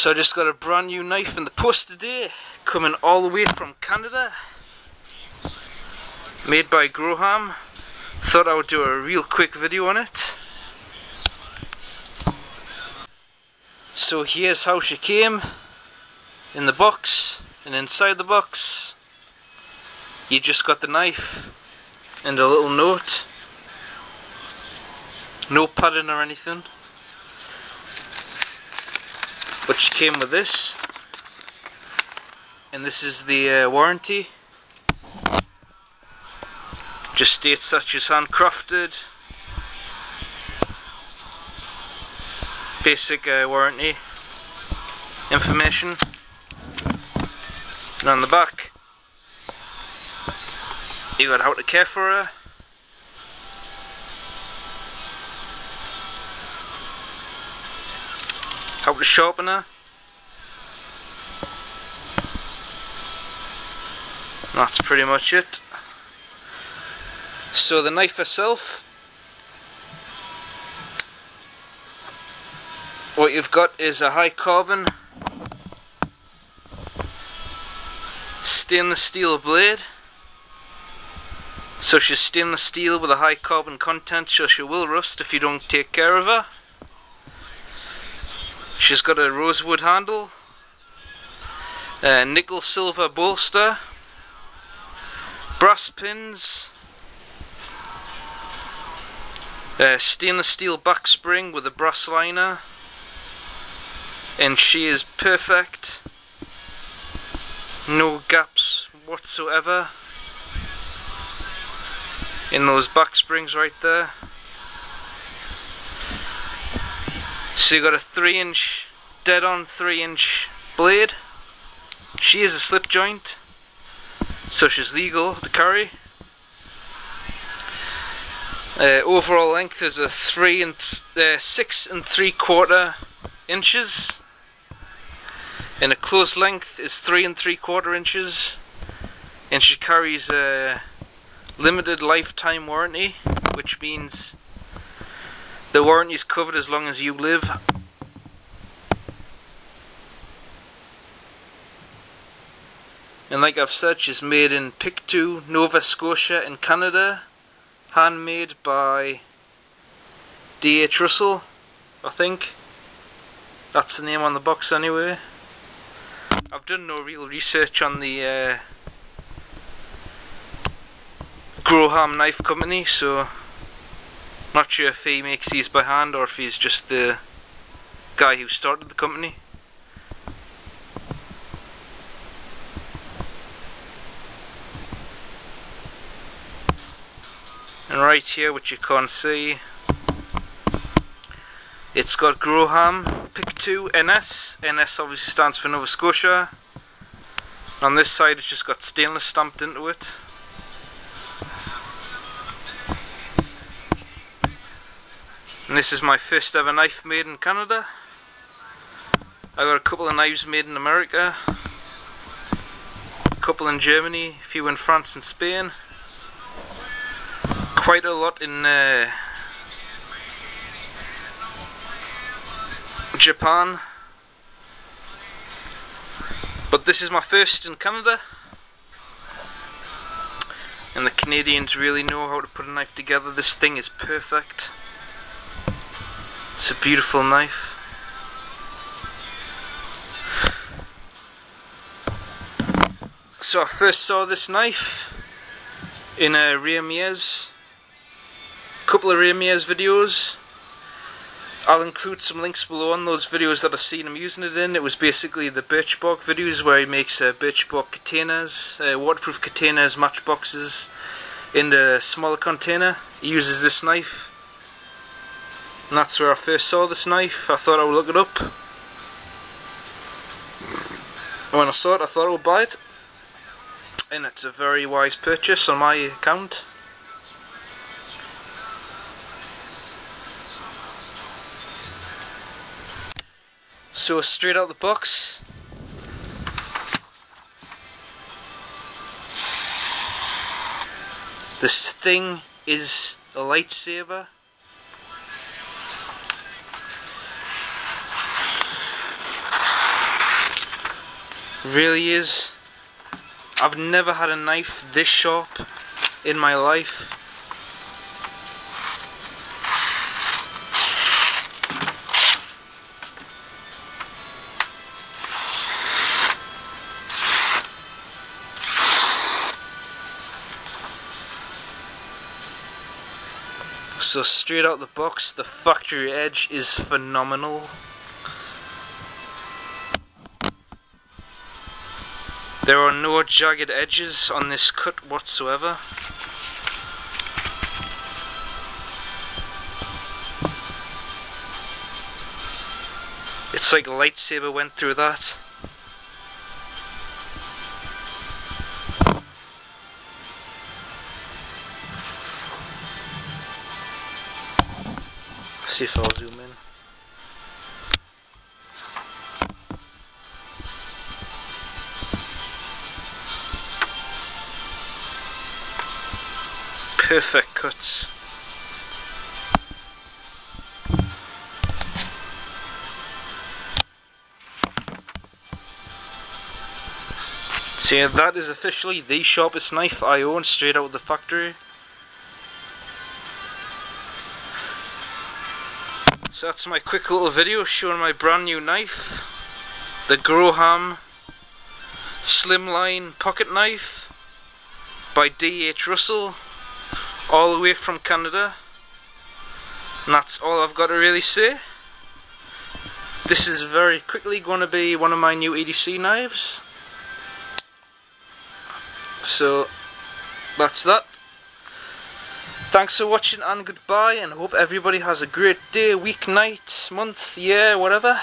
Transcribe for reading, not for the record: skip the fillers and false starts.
So I just got a brand new knife in the post today, coming all the way from Canada, made by Grohmann. Thought I would do a real quick video on it. So here's how she came in the box, and inside the box you just got the knife and a little note. No padding or anything, but she came with this, and this is the warranty. Just states that she's handcrafted. Basic warranty information. And on the back you got how to care for her. How to sharpen her. That's pretty much it. So the knife itself, what you've got is a high carbon stainless steel blade. So she's stainless steel with a high carbon content, so she will rust if you don't take care of her. She's got a rosewood handle, a nickel silver bolster, brass pins, a stainless steel back spring with a brass liner, and she is perfect. No gaps whatsoever in those back springs right there. So you got a 3-inch, dead on 3-inch blade. She is a slip joint, so she's legal to carry. Overall length is a 6 3/4 inches, and a close length is 3 3/4 inches. And she carries a limited lifetime warranty, which means the warranty is covered as long as you live. And like I've said, she's made in Pictou, Nova Scotia in Canada. Handmade by D.H. Russell, I think. That's the name on the box anyway. I've done no real research on the Grohmann knife company, so not sure if he makes these by hand or if he's just the guy who started the company. And right here, which you can't see, it's got Grohmann Pictou NS. NS obviously stands for Nova Scotia. On this side it's just got stainless stamped into it. And this is my first ever knife made in Canada. I got a couple of knives made in America, a couple in Germany, a few in France and Spain, quite a lot in Japan, but this is my first in Canada, and the Canadians really know how to put a knife together. This thing is perfect. It's a beautiful knife. So I first saw this knife in a couple of Ramirez videos. I'll include some links below on those videos that I've seen him using it in. It was basically the birch bark videos where he makes birch bark containers, waterproof containers, matchboxes in a smaller container. He uses this knife, and that's where I first saw this knife. I thought I would look it up. When I saw it, I thought I would buy it, and it's a very wise purchase on my account. So straight out the box, this thing is a lightsaber. Really is. I've never had a knife this sharp in my life. So straight out the box, the factory edge is phenomenal. There are no jagged edges on this cut whatsoever. It's like a lightsaber went through that. See if I'll zoom in. Perfect cuts. So yeah, that is officially the sharpest knife I own, straight out of the factory. So that's my quick little video showing my brand new knife, the Grohmann Slimline pocket knife by D.H. Russell, all the way from Canada. And that's all I've got to really say. This is very quickly going to be one of my new EDC knives. So that's that. Thanks for watching and goodbye, and hope everybody has a great day, week, night, month, year, whatever.